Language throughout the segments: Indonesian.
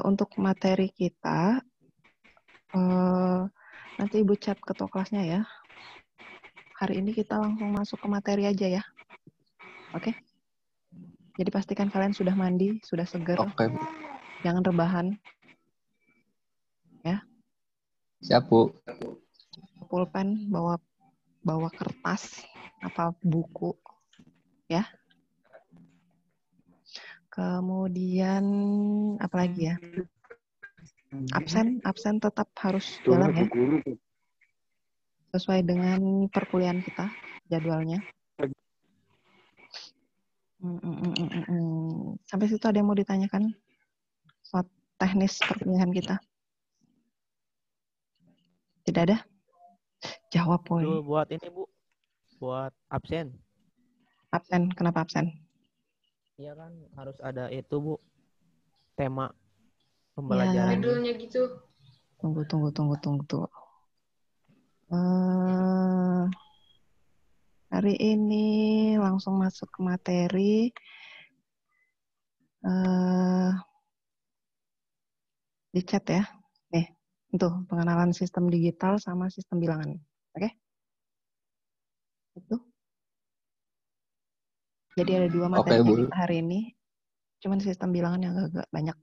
untuk materi kita, nanti Ibu chat ketua kelasnya ya. Hari ini kita langsung masuk ke materi aja ya. Oke? Jadi pastikan kalian sudah mandi, sudah seger. Oke, Bu. Jangan rebahan. Ya. Siap, Bu. Pulpen, bawa kertas, apa buku. Ya. Kemudian, apa lagi ya? Absen tetap harus jalan ya. Sesuai dengan perkuliahan kita, jadwalnya. Sampai situ ada yang mau ditanyakan soal teknis perkuliahan kita? Tidak ada? Jawab, Boy. Dulu buat ini, Bu. Buat absen. Absen, kenapa absen? Iya kan, harus ada itu, Bu. Tema Ya, pembelajaran. Judulnya gitu. Tunggu. Hari ini langsung masuk ke materi. Di chat ya. Nih, itu pengenalan sistem digital sama sistem bilangan. Oke? Itu. Jadi ada dua materi Bu. hari ini. Cuman sistem bilangan yang agak banyak.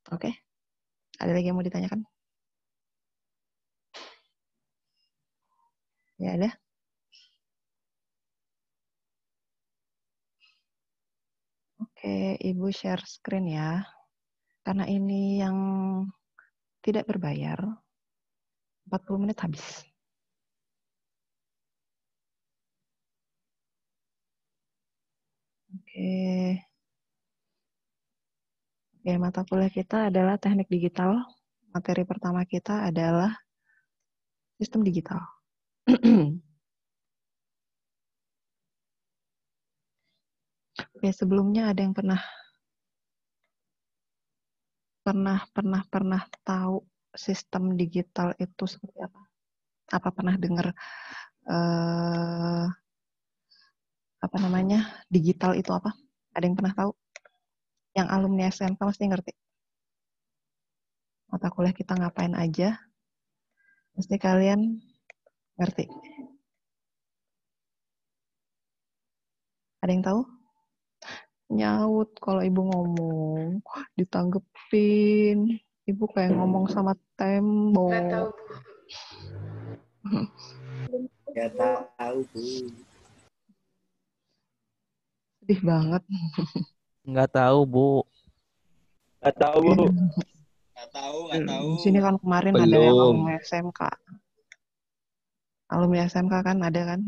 Oke? Ada lagi yang mau ditanyakan? Ya ada. Oke, Ibu share screen ya. Karena ini yang tidak berbayar, 40 menit habis. Oke, mata kuliah kita adalah teknik digital. Materi pertama kita adalah sistem digital. Oke, sebelumnya ada yang pernah tahu sistem digital itu seperti apa? Apa pernah dengar digital itu apa? Ada yang pernah tahu? Yang alumni SMK pasti ngerti. Mata kuliah kita ngapain aja? Pasti kalian ngerti. Ada yang tahu? Nyaut kalau ibu ngomong, ditanggepin. Ibu kayak ngomong sama tembok. Nggak tahu. Nggak tahu, Bu. Sedih banget. Nggak tahu, Bu. Nggak tahu, Bu. Nggak tahu. Di sini kan kemarin ada yang alumni SMK. Alumni SMK kan ada kan?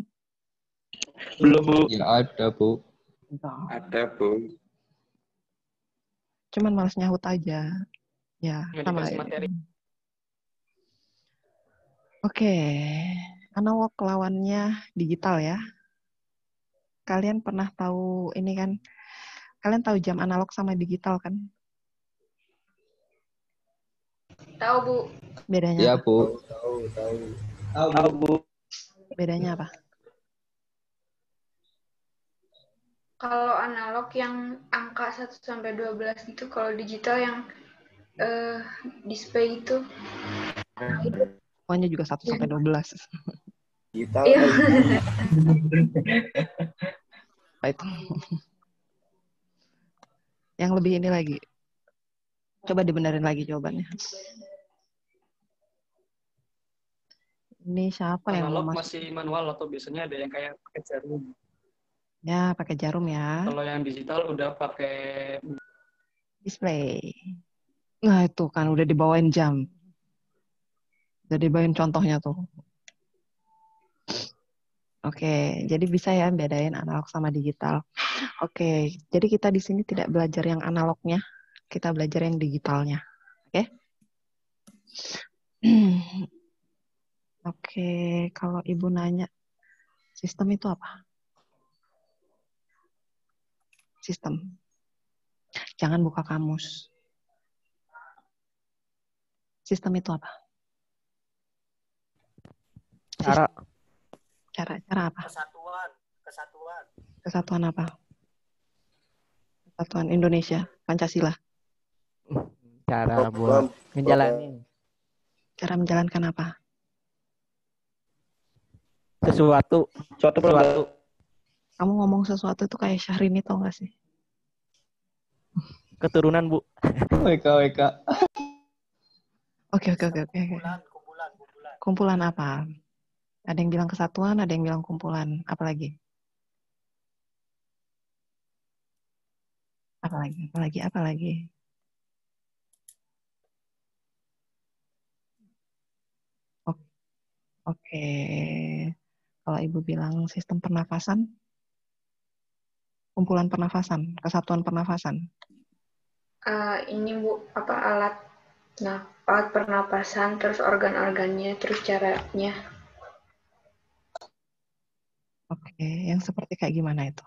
Belum, Bu. Ya ada, Bu. Ada, Bu. Cuman males nyahut aja. Ya, sama. Oke. Analog lawannya digital ya. Kalian pernah tahu ini kan? Kalian tahu jam analog sama digital kan? Tahu, Bu. Bedanya Ya, apa? Bu. Tahu, Bu. Bedanya apa? Kalau analog yang angka 1 sampai 12 gitu, kalau digital yang display itu. Pokoknya juga 1 sampai 12. Kita Iya. Itu. Yang lebih ini lagi. Coba dibenerin lagi jawabannya. Ini siapa yang Analog mau masih manual atau biasanya ada yang kayak pakai jarum? Ya, pakai jarum ya. Kalau yang digital udah pakai Display. Nah, itu kan udah dibawain jam. Udah dibawain contohnya tuh. Oke, jadi bisa ya bedain analog sama digital. Oke, jadi kita di sini tidak belajar yang analognya, kita belajar yang digitalnya. Oke? Oke, kalau Ibu nanya, sistem itu apa? Sistem. Jangan buka kamus. Sistem itu apa? Cara apa? Kesatuan apa? Kesatuan Indonesia, Pancasila. cara buat ngejalanin Cara menjalankan apa? sesuatu. Kamu ngomong sesuatu itu kayak Syahrini tau gak sih? Keturunan, Bu. WK. Oke. Kumpulan apa? Ada yang bilang kesatuan, ada yang bilang kumpulan. Apalagi? Apalagi? Oke. Kalau Ibu bilang sistem pernafasan, kumpulan pernafasan, kesatuan pernafasan. Ini Bu, alat pernapasan, terus organ-organnya, terus caranya. Oke, yang seperti kayak gimana itu?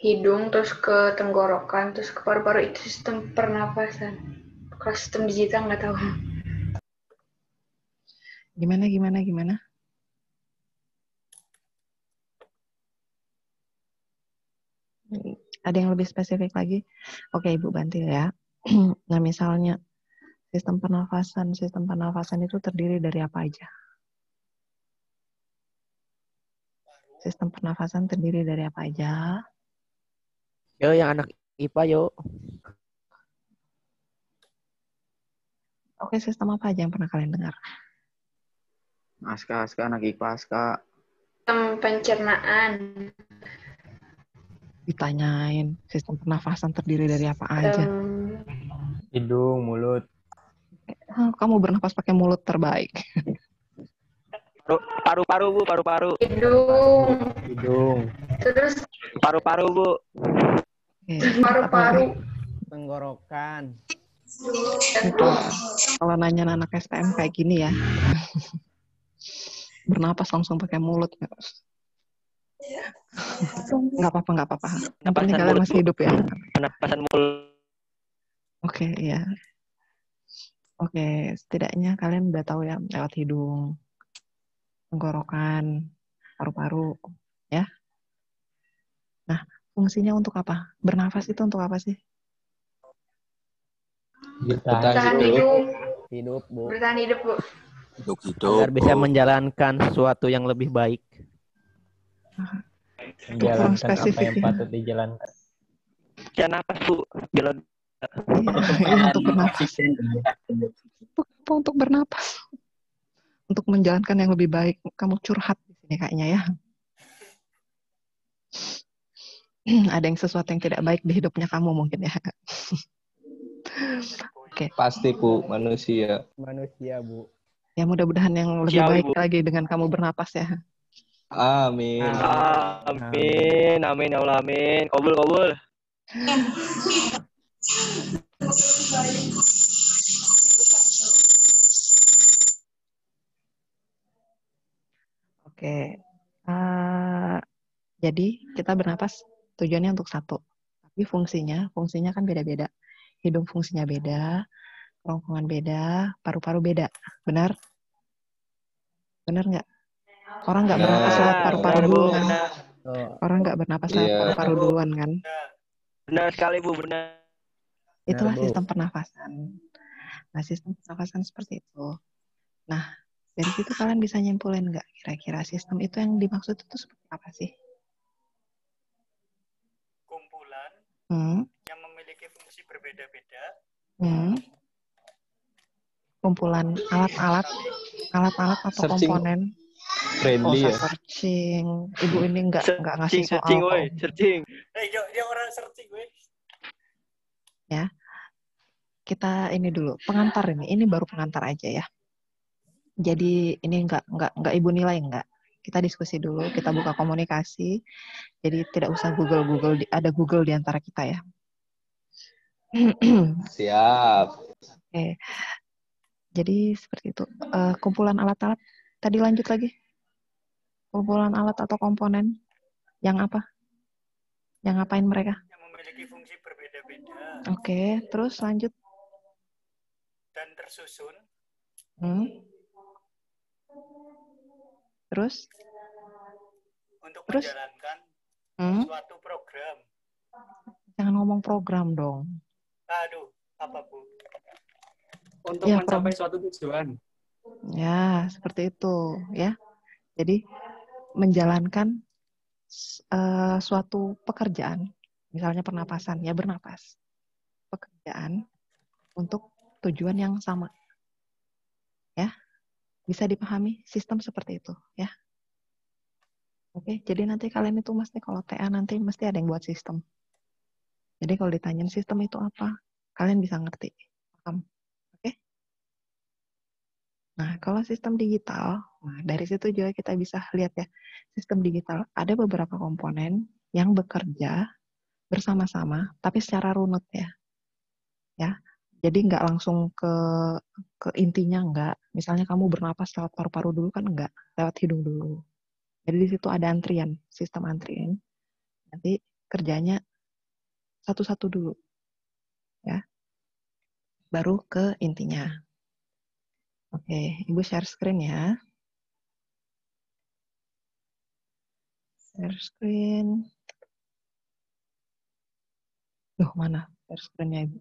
Hidung, terus ke tenggorokan, terus ke paru-paru, itu sistem pernapasan. Kalau sistem digital nggak tahu. Gimana? Ada yang lebih spesifik lagi? Oke, Ibu bantu ya. Nah, misalnya sistem pernafasan itu terdiri dari apa aja? Sistem pernafasan terdiri dari apa aja? Yo, yang anak IPA, yo. Oke, sistem apa aja yang pernah kalian dengar? Aska, anak IPA, Aska. Sistem pencernaan. Ditanyain sistem pernafasan terdiri dari apa aja? Hidung, mulut. Kamu bernapas pakai mulut terbaik. Paru-paru, Bu, paru-paru. Hidung. Terus Paru-paru, Bu. paru-paru. Tenggorokan. Kalau nanya anak STM kayak gini ya. Bernapas langsung pakai mulut. Nggak apa-apa. Yang penting kalian masih hidup ya. Pernapasan mulut. Oke, ya. Oke, setidaknya kalian udah tahu ya lewat hidung, tenggorokan, paru-paru, ya. Nah, fungsinya untuk apa? Bernafas itu untuk apa sih? Bertahan hidup. Hidup, Bu. Bertahan hidup, Bu. Agar bisa menjalankan sesuatu yang lebih baik. Kurang spesifik ya. patut dijalankan. Ya napas, Bu. Bilang Iya, untuk bernapas. Untuk bernapas. Untuk menjalankan yang lebih baik. Kamu curhat di sini kayaknya ya. Ada yang sesuatu yang tidak baik di hidupnya kamu mungkin ya. Oke. Pasti, Bu, manusia. Manusia, Bu. Ya mudah-mudahan yang lebih Siap, baik Bu. lagi dengan kamu bernapas ya. Amin. Amin, ya Allah, amin. Kabul. Oke. Jadi kita bernapas tujuannya untuk satu. Tapi fungsinya kan beda-beda. Hidung fungsinya beda, kerongkongan beda, paru-paru beda. Benar? Benar nggak? Orang nggak bernapas lewat paru-paru dulu kan? Orang nggak bernapas lewat paru-paru duluan kan? Benar sekali, Bu, benar. Itulah Bu. sistem pernafasan. Nah, sistem pernafasan seperti itu. Nah, dari situ kalian bisa nyimpulin nggak kira-kira sistem itu yang dimaksud itu seperti apa sih? Kumpulan yang memiliki fungsi berbeda-beda. Kumpulan alat-alat atau Searching. Komponen. Friendly ya. Searching. Ibu ini nggak ngasih soal. Searching. Dia orang searching, gue. Ya. Kita ini dulu pengantar ini. Ini baru pengantar aja ya. Jadi ini nggak Ibu nilai nggak. Kita diskusi dulu, kita buka komunikasi. Jadi tidak usah Google, ada Google di antara kita ya. Siap. Oke. Jadi seperti itu. Kumpulan alat-alat. Tadi lanjut lagi. Kumpulan alat atau komponen. Yang apa? Yang ngapain mereka? Yang memiliki fungsi berbeda-beda. Oke. Terus lanjut. Dan tersusun. Terus? Untuk menjalankan suatu program. Jangan ngomong program dong. Aduh, apa Bu? Untuk Ya, mencapai suatu tujuan. Ya, seperti itu ya. Jadi menjalankan suatu pekerjaan, misalnya pernapasan, ya bernapas. Pekerjaan untuk tujuan yang sama. Ya. Bisa dipahami sistem seperti itu, ya. Oke, jadi nanti kalian itu mesti kalau TA nanti mesti ada yang buat sistem. Jadi kalau ditanyain sistem itu apa, kalian bisa ngerti. Paham? Oke? Nah, kalau sistem digital, nah dari situ juga kita bisa lihat ya, sistem digital ada beberapa komponen yang bekerja bersama-sama, tapi secara runut ya. Ya, jadi nggak langsung ke intinya nggak. Misalnya kamu bernapas lewat paru-paru dulu kan nggak, lewat hidung dulu. Jadi di situ ada antrian, sistem antrian. Nanti kerjanya satu-satu dulu, ya. Baru ke intinya. Oke, Ibu share screen ya. Share screen. Loh, mana share screen-nya Ibu?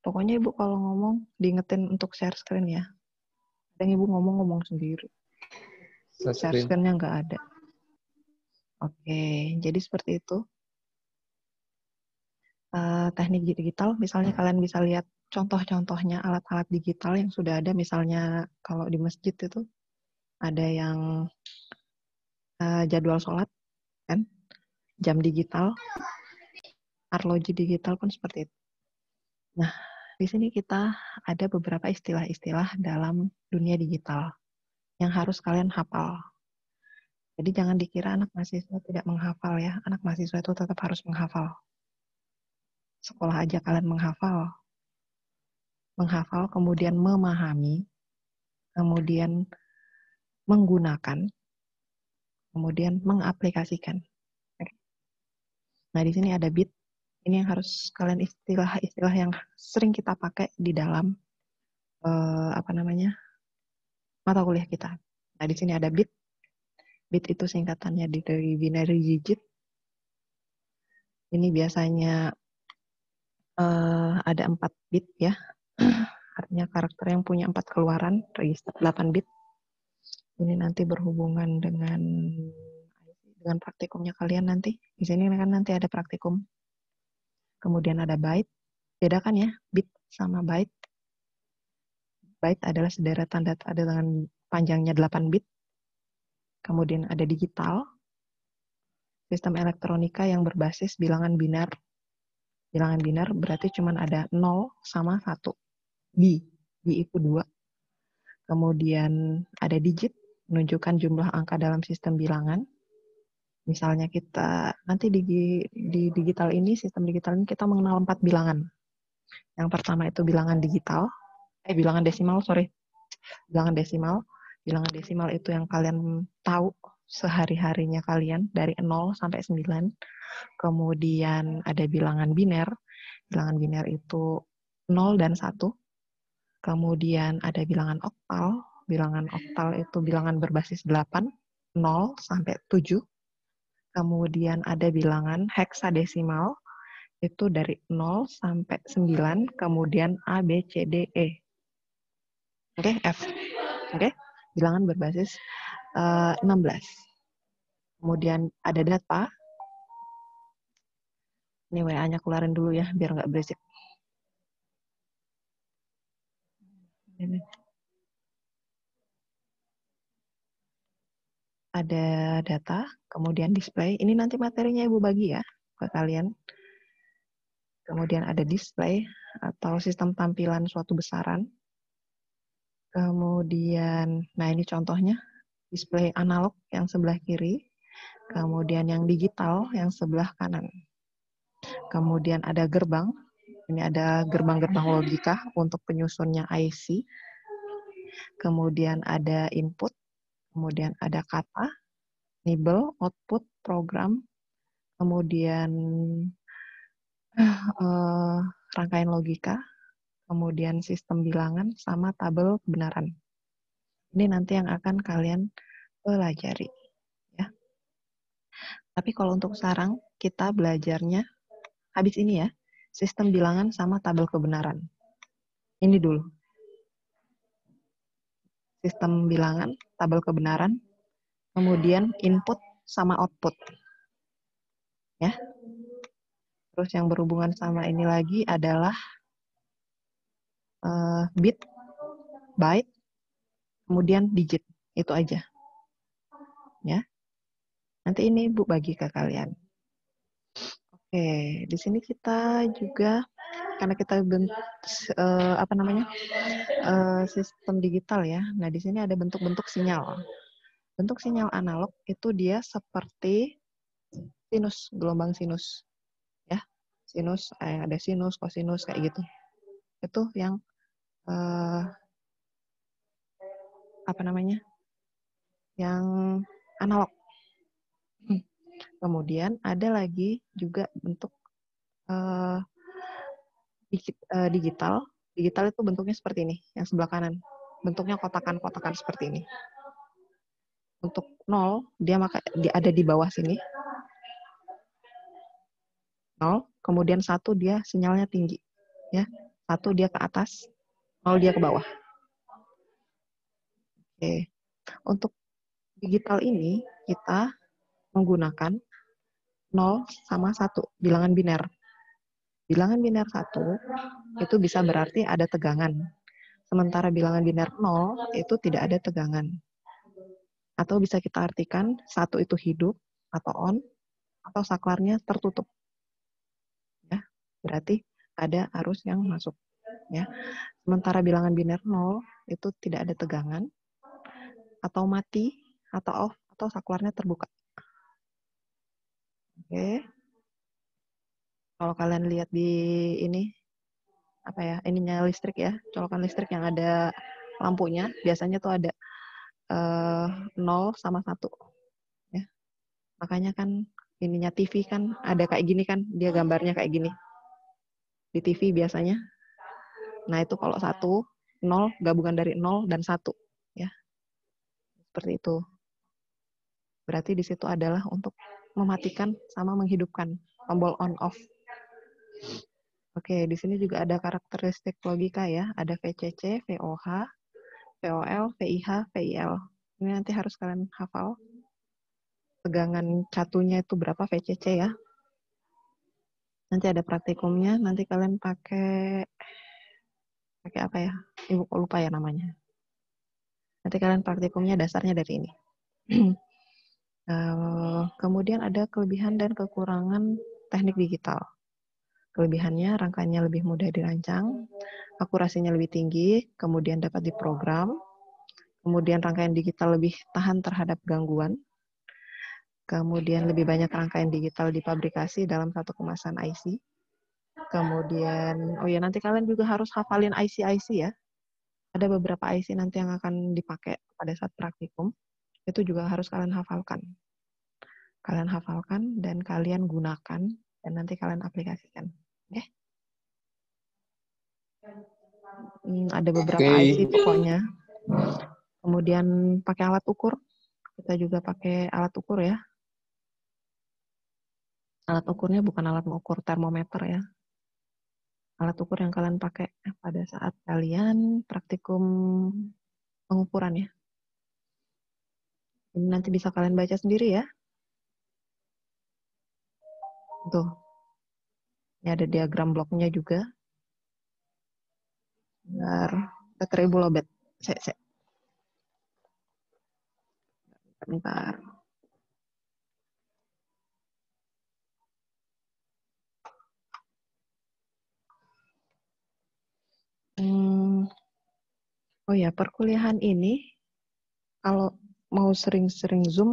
Pokoknya Ibu kalau ngomong, diingetin untuk share screen ya. Dan Ibu ngomong sendiri. Share screen-nya nggak ada. Oke, jadi seperti itu. Teknik digital, misalnya kalian bisa lihat contoh-contohnya alat-alat digital yang sudah ada, misalnya kalau di masjid itu ada yang jadwal sholat, kan? Jam digital, arloji digital pun seperti itu. Nah, di sini kita ada beberapa istilah-istilah dalam dunia digital yang harus kalian hafal. Jadi jangan dikira anak mahasiswa tidak menghafal ya, anak mahasiswa itu tetap harus menghafal. Sekolah aja kalian menghafal, kemudian memahami, kemudian menggunakan, kemudian mengaplikasikan. Nah, di sini ada bit. Ini yang harus kalian istilah-istilah yang sering kita pakai di dalam mata kuliah kita. Nah, di sini ada bit. Bit itu singkatannya dari binary digit. Ini biasanya ada 4 bit ya. Artinya karakter yang punya 4 keluaran, register 8 bit. Ini nanti berhubungan dengan praktikumnya kalian nanti. Di sini kan nanti ada praktikum. Kemudian ada byte. Bedakan ya, bit sama byte. Byte adalah sederetan data dengan panjangnya 8 bit. Kemudian ada digital. Sistem elektronika yang berbasis bilangan binar. Bilangan binar berarti cuma ada 0 sama 1. B itu 2. Kemudian ada digit, menunjukkan jumlah angka dalam sistem bilangan. Misalnya kita, nanti di digital ini, sistem digital ini kita mengenal 4 bilangan. Yang pertama itu bilangan digital, bilangan desimal, Bilangan desimal. Bilangan desimal itu yang kalian tahu sehari-harinya kalian, dari 0 sampai 9. Kemudian ada bilangan biner. Bilangan biner itu 0 dan 1. Kemudian ada bilangan oktal. Bilangan oktal itu bilangan berbasis 8, 0 sampai 7. Kemudian ada bilangan heksadesimal, itu dari 0 sampai 9. Kemudian A, B, C, D, E. Oke, F. Oke, bilangan berbasis 16. Kemudian ada data. Ini WA-nya keluarin dulu ya, biar nggak berisik. Ini. Ada data, kemudian display. Ini nanti materinya Ibu bagi ya ke kalian. Kemudian ada display atau sistem tampilan suatu besaran. Kemudian, nah ini contohnya, display analog yang sebelah kiri. Kemudian yang digital yang sebelah kanan. Kemudian ada gerbang. Ini ada gerbang-gerbang logika untuk penyusunnya IC. Kemudian ada input. Kemudian ada kata, nibble, output, program. Kemudian rangkaian logika. Kemudian sistem bilangan, sama tabel kebenaran. Ini nanti yang akan kalian pelajari. Ya. Tapi kalau untuk sekarang, kita belajarnya habis ini ya, sistem bilangan sama tabel kebenaran. Ini dulu. Sistem bilangan, tabel kebenaran, kemudian input sama output. Ya. Terus yang berhubungan sama ini lagi adalah bit, byte, kemudian digit. Itu aja. Ya. Nanti ini Ibu bagi ke kalian. Oke, di sini kita juga karena kita sistem digital ya. Nah, di sini ada bentuk-bentuk sinyal. Bentuk sinyal analog itu dia seperti sinus, gelombang sinus. Ya. Sinus, ada sinus, kosinus kayak gitu. Itu yang yang analog. Kemudian ada lagi juga bentuk digital. Digital itu bentuknya seperti ini, yang sebelah kanan. Bentuknya kotakan-kotakan seperti ini. Untuk 0, dia ada di bawah sini. 0, kemudian 1 dia sinyalnya tinggi. Ya, 1 dia ke atas, 0 dia ke bawah. Oke. Untuk digital ini kita menggunakan 0 sama 1, bilangan biner. Bilangan biner 1 itu bisa berarti ada tegangan. Sementara bilangan biner 0 itu tidak ada tegangan. Atau bisa kita artikan 1 itu hidup atau on, atau saklarnya tertutup. Ya, berarti ada arus yang masuk. Ya. Sementara bilangan biner 0 itu tidak ada tegangan, atau mati, atau off, atau saklarnya terbuka. Oke. Kalau kalian lihat di ini, ininya listrik ya, colokan listrik yang ada lampunya, biasanya tuh ada 0 sama 1. Ya. Makanya kan ininya TV kan ada kayak gini kan, dia gambarnya kayak gini. Di TV biasanya. Nah itu kalau 1, 0, gabungan dari 0 dan 1. Ya. Seperti itu. Berarti di situ adalah untuk mematikan sama menghidupkan, tombol on off. Oke, di sini juga ada karakteristik logika ya, ada VCC, VOH, VOL, VIH, VIL. Ini nanti harus kalian hafal. Tegangan catunya itu berapa VCC ya. Nanti ada praktikumnya, nanti kalian pakai apa ya? Ibu kok lupa ya namanya. Nanti kalian praktikumnya dasarnya dari ini. Kemudian ada kelebihan dan kekurangan teknik digital. Kelebihannya, rangkaiannya lebih mudah dirancang, akurasinya lebih tinggi, kemudian dapat diprogram, kemudian rangkaian digital lebih tahan terhadap gangguan, kemudian lebih banyak rangkaian digital dipabrikasi dalam satu kemasan IC, kemudian, nanti kalian juga harus hafalin IC-IC ya, ada beberapa IC nanti yang akan dipakai pada saat praktikum, itu juga harus kalian hafalkan. Kalian hafalkan dan kalian gunakan, dan nanti kalian aplikasikan. Oke? Ada beberapa IC pokoknya. Kemudian pakai alat ukur. Kita juga pakai alat ukur ya. Alat ukurnya bukan alat mengukur termometer ya. Alat ukur yang kalian pakai pada saat kalian praktikum pengukuran ya. Ini nanti bisa kalian baca sendiri ya. Tuh. Ini ada diagram bloknya juga. Baterai bulobet. Bentar. Oh ya, perkuliahan ini kalau mau sering-sering Zoom,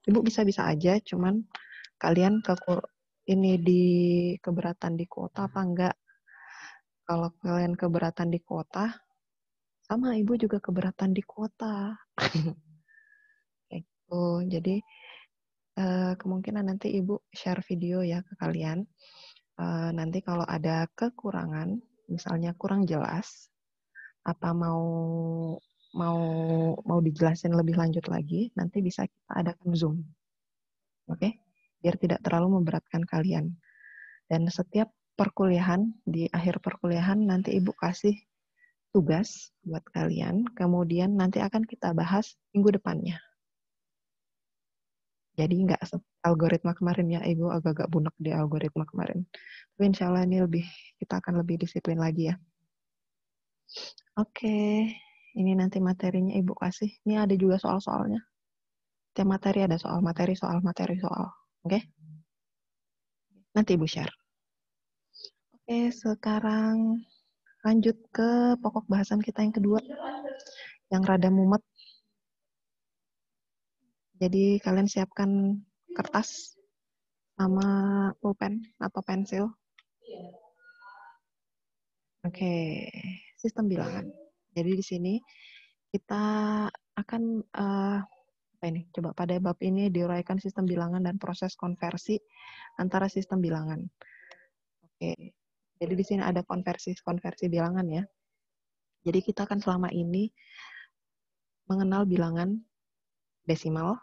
Ibu bisa-bisa aja, cuman kalian keberatan di kuota apa enggak? Kalau kalian keberatan di kuota, sama Ibu juga keberatan di kuota. Jadi kemungkinan nanti Ibu share video ya ke kalian. Nanti kalau ada kekurangan, misalnya kurang jelas, apa mau dijelasin lebih lanjut lagi, nanti bisa kita adakan Zoom. Oke? biar tidak terlalu memberatkan kalian. Dan setiap perkuliahan, di akhir perkuliahan nanti Ibu kasih tugas buat kalian, kemudian nanti akan kita bahas minggu depannya. Jadi nggak algoritma kemarin ya, Ibu agak-agak bunek di algoritma kemarin. Tapi insya Allah ini kita akan lebih disiplin lagi ya. Oke, ini nanti materinya Ibu kasih. Ini ada juga soal-soalnya. Tiap materi ada soal. Oke? Nanti Ibu share. Oke, sekarang lanjut ke pokok bahasan kita yang kedua. Yang rada mumet. Jadi kalian siapkan kertas sama pulpen atau pensil. Oke, sistem bilangan. Jadi di sini kita akan coba pada bab ini diuraikan sistem bilangan dan proses konversi antara sistem bilangan. Oke, jadi di sini ada konversi bilangan ya. Jadi kita akan selama ini mengenal bilangan desimal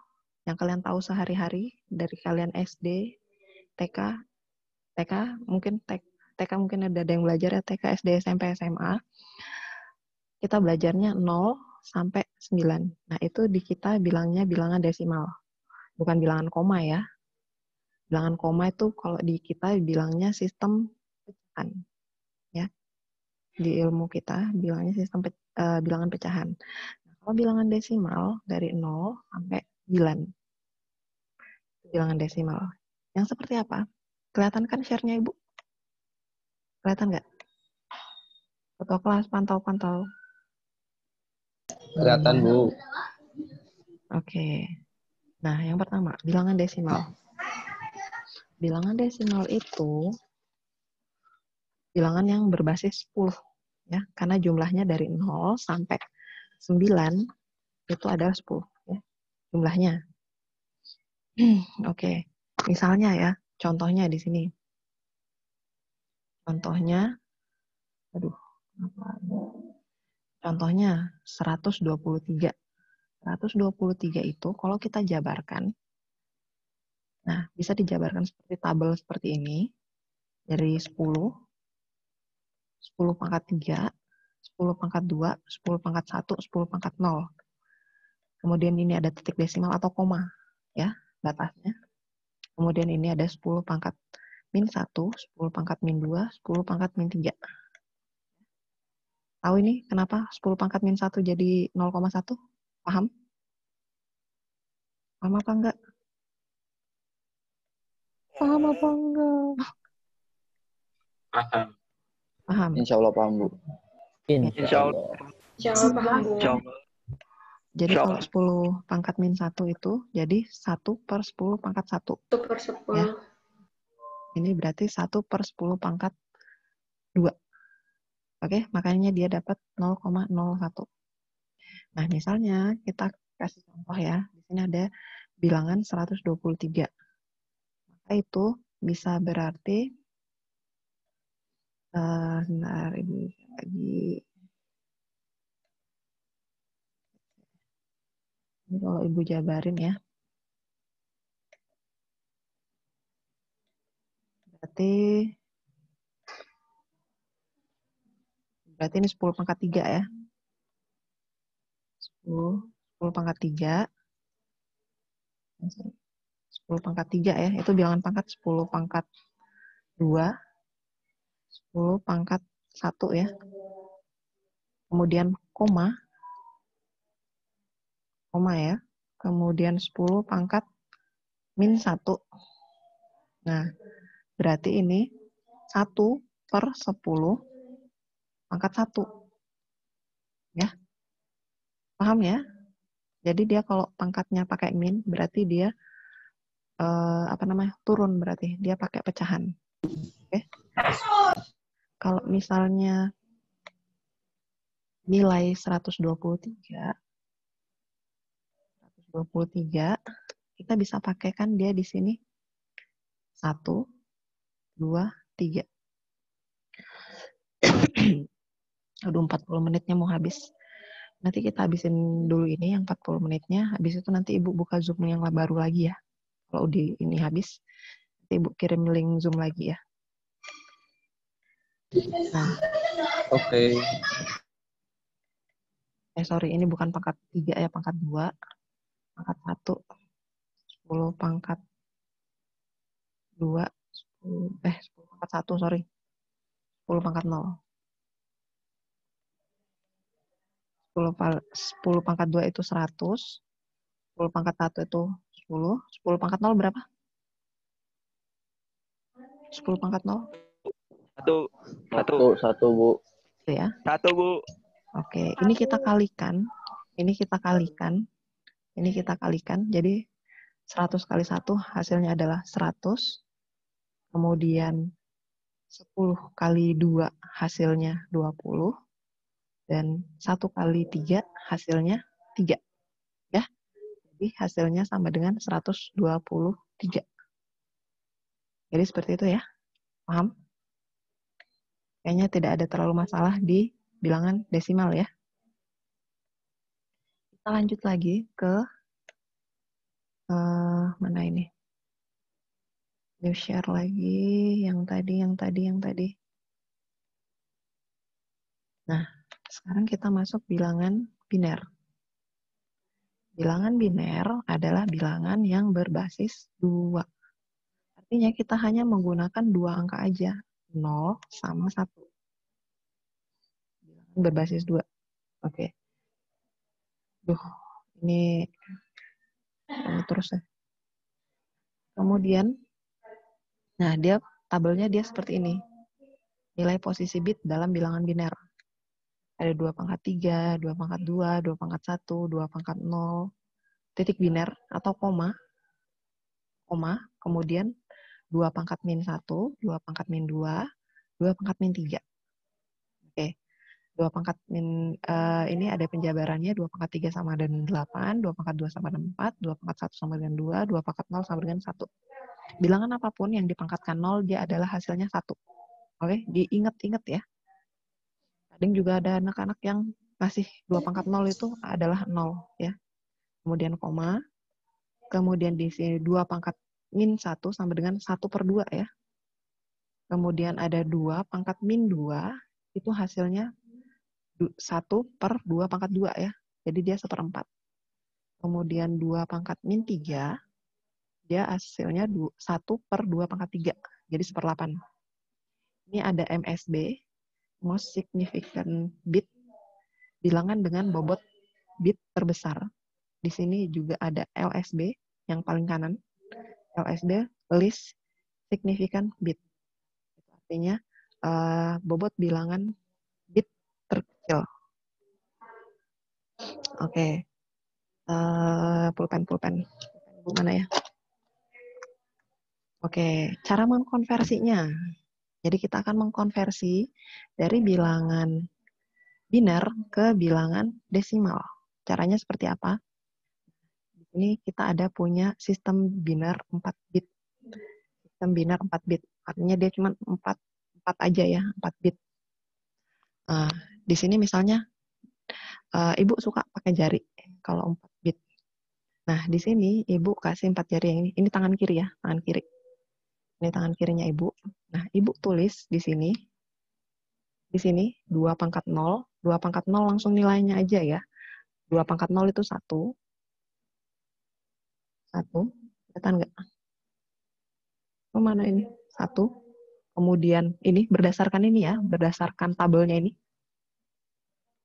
yang kalian tahu sehari-hari dari kalian SD, TK mungkin ada yang belajar ya, TK, SD, SMP, SMA. Kita belajarnya 0 sampai 9. Nah, itu di kita bilangnya bilangan desimal. Bukan bilangan koma ya. Bilangan koma itu kalau di kita bilangnya sistem pecahan. Ya. Di ilmu kita bilangnya sistem bilangan pecahan. Nah, kalau bilangan desimal dari 0 sampai 9. Bilangan desimal. Yang seperti apa? Kelihatan kan share-nya Ibu? Kelihatan nggak? Foto kelas, pantau. Kelihatan, Bu. Oke. Nah, yang pertama, bilangan desimal. Bilangan desimal itu bilangan yang berbasis 10. Ya, karena jumlahnya dari 0 sampai 9 itu adalah 10. Ya, jumlahnya. Oke. Misalnya ya, contohnya di sini. Contohnya 123. 123 itu kalau kita jabarkan, nah bisa dijabarkan seperti tabel seperti ini, dari 10 pangkat 3, 10 pangkat 2, 10 pangkat 1, 10 pangkat 0. Kemudian ini ada titik desimal atau koma, ya, batasnya. Kemudian ini ada 10 pangkat min 1, 10 pangkat min 2, 10 pangkat min 3. Tahu ini kenapa 10 pangkat min 1 jadi 0,1? Paham? Paham apa enggak? Paham apa enggak? Paham. Insya Allah paham, Bu. Insya Allah. Jawab paham, Bu. Insya Allah. Jadi kalau 10 pangkat min 1 itu jadi 1 per 10 pangkat 1. 1 per 10. Ya. Ini berarti 1 per 10 pangkat 2. Oke, makanya dia dapat 0,01. Nah, misalnya kita kasih contoh ya. Di sini ada bilangan 123. Maka itu bisa berarti sebentar, Ibu lagi. Ini kalau Ibu jabarin ya. Berarti ini 10 pangkat 3 ya. 10 pangkat 3. 10 pangkat 3 ya. Itu bilangan pangkat 10 pangkat 2. 10 pangkat 1 ya. Kemudian koma ya. Kemudian 10 pangkat min 1. Nah, berarti ini 1 per 10 pangkat 1. Ya. Paham ya? Jadi dia kalau pangkatnya pakai min, berarti dia turun berarti. Dia pakai pecahan. Oke. Kalau misalnya nilai 123, kita bisa pakaikan dia di sini 1, 2, 3. Aduh, 40 menitnya mau habis. Nanti kita habisin dulu ini yang 40 menitnya. Habis itu nanti Ibu buka Zoom yang baru lagi ya. Kalau di ini habis, nanti Ibu kirim link Zoom lagi ya. Nah, Oke. sorry, ini bukan pangkat 3 ya, pangkat 2. Pangkat 1, 10 pangkat 2, 10 pangkat 1, sorry. 10 pangkat 0. 10 pangkat 2 itu 100. 10 pangkat 1 itu 10. 10 pangkat 0 berapa? 10 pangkat 0? Satu, Bu. Itu ya. 1, Bu. Oke, ini kita kalikan. Ini kita kalikan. Jadi 100 kali 1 hasilnya adalah 100. Kemudian 10 kali 2 hasilnya 20. Dan 1 kali 3 hasilnya 3. Ya. Jadi hasilnya sama dengan 123. Jadi seperti itu ya. Paham? Kayaknya tidak ada terlalu masalah di bilangan desimal ya. Kita lanjut lagi ke mana ini? New share lagi yang tadi. Nah, sekarang kita masuk bilangan biner. Bilangan biner adalah bilangan yang berbasis 2. Artinya kita hanya menggunakan 2 angka aja. 0 sama 1. Bilangan berbasis 2. Oke. Ini terus ya. Kemudian, nah dia tabelnya dia seperti ini. Nilai posisi bit dalam bilangan biner. Ada 2 pangkat 3, 2 pangkat 2, 2 pangkat 1, 2 pangkat 0, titik biner atau koma, kemudian 2 pangkat min 1, 2 pangkat min 2, 2 pangkat min 3. Oke. 2 pangkat min ini ada penjabarannya, 2 pangkat 3 sama dengan 8, 2 pangkat 2 sama dengan 4, 2 pangkat 1 sama dengan 2, 2 pangkat 0 sama dengan 1. Bilangan apapun yang dipangkatkan 0, dia adalah hasilnya 1. Oke, diingat-ingat ya. Kadang juga ada anak-anak yang masih 2 pangkat 0 itu adalah 0 ya. Kemudian koma, kemudian di sini 2 pangkat min 1 sama dengan 1/2 ya. Kemudian ada 2 pangkat min 2, itu hasilnya 1/2 pangkat 2 ya. Jadi dia 1/4. Kemudian 2 pangkat min 3, dia hasilnya 1/2 pangkat 3. Jadi 1/8. Ini ada MSB, most significant bit, bilangan dengan bobot bit terbesar. Di sini juga ada LSB yang paling kanan. LSB, least significant bit. Itu artinya bobot bilangan bit terkecil. Oke. Pulpen. Mana ya? Oke, cara mengkonversinya. Jadi kita akan mengkonversi dari bilangan biner ke bilangan desimal. Caranya seperti apa? Di sini kita ada punya sistem biner 4 bit. Sistem biner 4 bit. Artinya dia cuma 4 aja ya, 4 bit. Di sini misalnya Ibu suka pakai jari kalau 4 bit. Nah, di sini Ibu kasih 4 jari yang ini. Ini tangan kiri ya, tangan kiri. Ini tangan kirinya Ibu. Nah, Ibu tulis di sini. Di sini 2 pangkat 0. 2 pangkat 0 langsung nilainya aja ya. 2 pangkat 0 itu 1. 1. Kelihatan nggak? Oh, mana ini? 1. Kemudian ini berdasarkan ini ya. Berdasarkan tabelnya ini.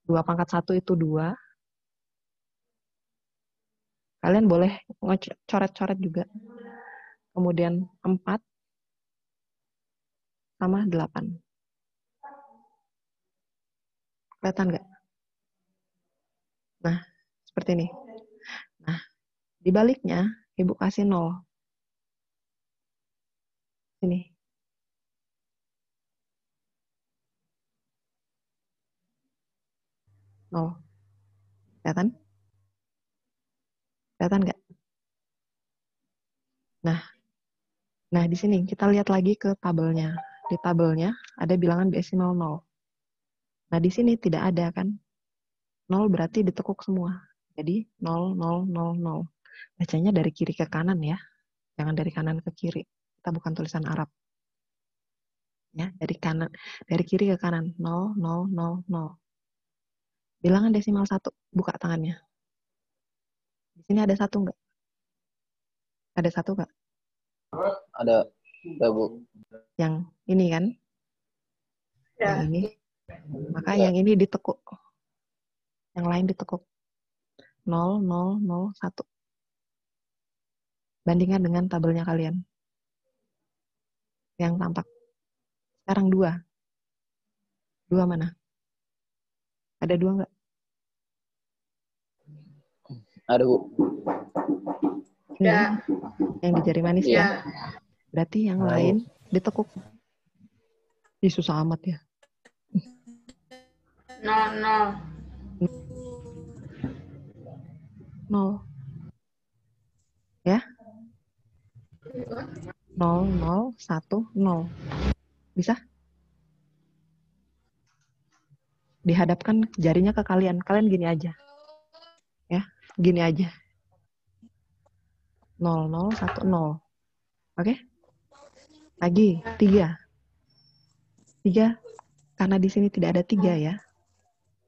2 pangkat 1 itu 2. Kalian boleh coret-coret juga. Kemudian 4 sama 8. Kelihatan nggak? Nah, seperti ini. Nah, dibaliknya, Ibu kasih 0. Ini. Nol. Kelihatan? Kelihatan nggak? Nah, di sini kita lihat lagi ke tabelnya. Di tabelnya ada bilangan desimal 0. Nah, di sini tidak ada kan? 0 berarti ditekuk semua. Jadi 0, 0, 0, 0. Bacanya dari kiri ke kanan ya. Jangan dari kanan ke kiri. Kita bukan tulisan Arab. Ya, dari kiri ke kanan. 0, 0, 0, 0. Bilangan desimal 1. Buka tangannya. Di sini ada 1 nggak? Ada 1 nggak? Ada. Ada, Bu. Yang ini kan? Yang Ya. ini. Maka yang ini ditekuk. Yang lain ditekuk. 0, 0, 0, 1. Bandingkan dengan tabelnya kalian. Yang tampak. Sekarang 2. 2 mana? Ada 2 nggak? Ada, Bu. Ini Ya. kan? Yang di jari manis ya. Ya. Berarti yang lain ditekuk. Ih, susah amat ya. 0, 0. 0. Ya? 0, 0, 1, 0. Bisa? Dihadapkan jarinya ke kalian. Kalian gini aja. Ya, gini aja. 0, 0, 1, 0. Oke? Lagi, 3. 3, karena di sini tidak ada 3 ya.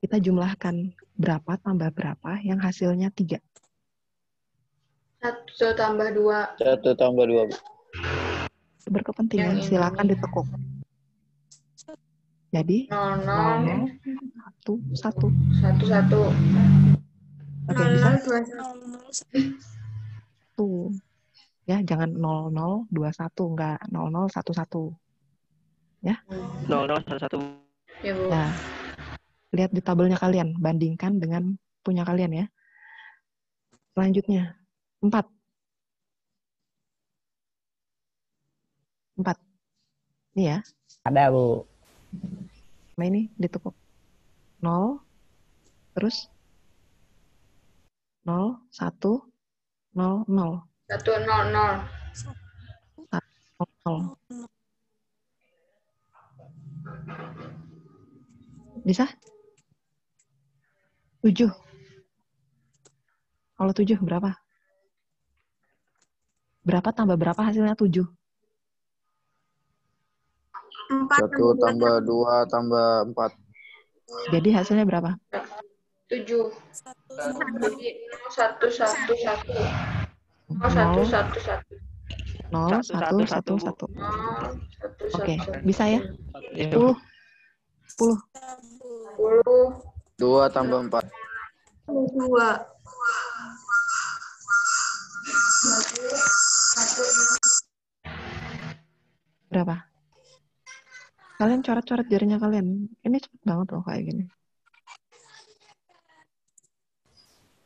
Kita jumlahkan berapa tambah berapa yang hasilnya 3. 1 tambah 2. 1 tambah 2, Bu. Berkepentingan, Yang ini. silakan ditekuk. Jadi, 0, 0, 0. 1, 1. 1, 1. Oke, bisa? 2, 1. Ya, jangan 0, 0, 2, 1. Enggak, 0, 0, 1, 1. Ya? 0, 0, 1, 1. Ya, Bu. Ya. Lihat di tabelnya kalian. Bandingkan dengan punya kalian ya. Selanjutnya. 4. 4. Ini ya. Ada, Bu. Nah ini ditekuk. 0. Terus 0, 1, 0, 0. 1, 0, 0. 0. Bisa? 7. Kalau 7 berapa? Berapa tambah berapa hasilnya 7? 1 tambah 2 tambah 4. Jadi hasilnya berapa? 7. Jadi 0, 1, 1, 1. 0, 0, 1, 1, 1. 0, 1, 1, 1. 0, 1, Oke, 1. bisa ya? Iya, 10. 10. 10. 2 tambah 4. 2. Berapa? Kalian coret-coret jarinya kalian. Ini cepet banget loh kayak gini.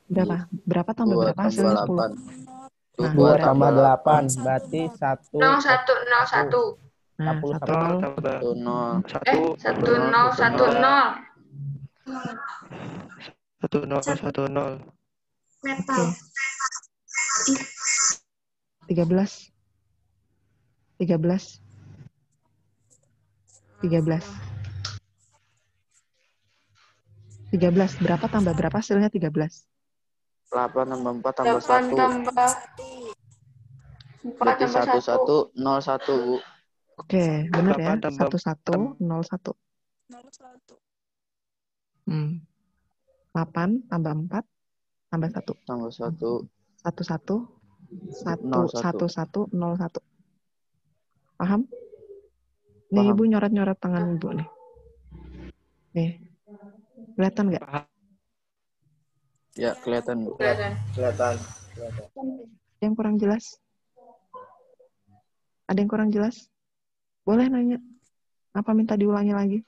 Berapa? Berapa tambah 2 berapa tambah hasilnya 10? 8. Nah, 2 berapa? tambah 8. Berarti 1. 0, 1, 0, 1. Nah, 10 1, 0 0. tambah 1 0. 1, 0, 1, 0. 1, 0, 1, 0. Oke. 13. 13. 13. 13. Berapa tambah berapa hasilnya 13? 8 tambah 4 tambah 8 1. tambah 4 Berarti tambah 1 1. 1 0 1, Bu. Oke, benar ya. 8 tambah 11, 01. 8 tambah 4 tambah 1. Tambah 1 1, 1. 1, 0 1, 1. 1, 0, 1. Paham? Nih, Paham. Ibu nyoret-nyoret tangan Ibu nih. Nih. Kelihatan nggak? Ya, kelihatan, Bu. Kelihatan. Ada yang kurang jelas? Ada yang kurang jelas? Boleh nanya. Apa minta diulangi lagi?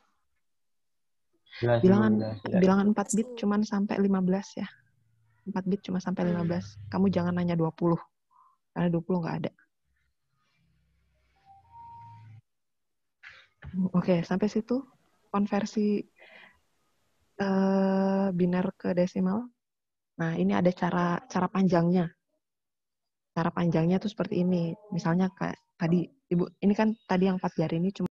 Bilangan 4 bit cuman sampai 15 ya. 4 bit cuma sampai 15. Kamu jangan nanya 20. Karena 20 nggak ada. Oke, sampai situ konversi biner ke desimal. Nah, ini ada cara panjangnya. Cara panjangnya tuh seperti ini. Misalnya kayak tadi, Ibu, ini kan tadi yang 4 jari ini cuma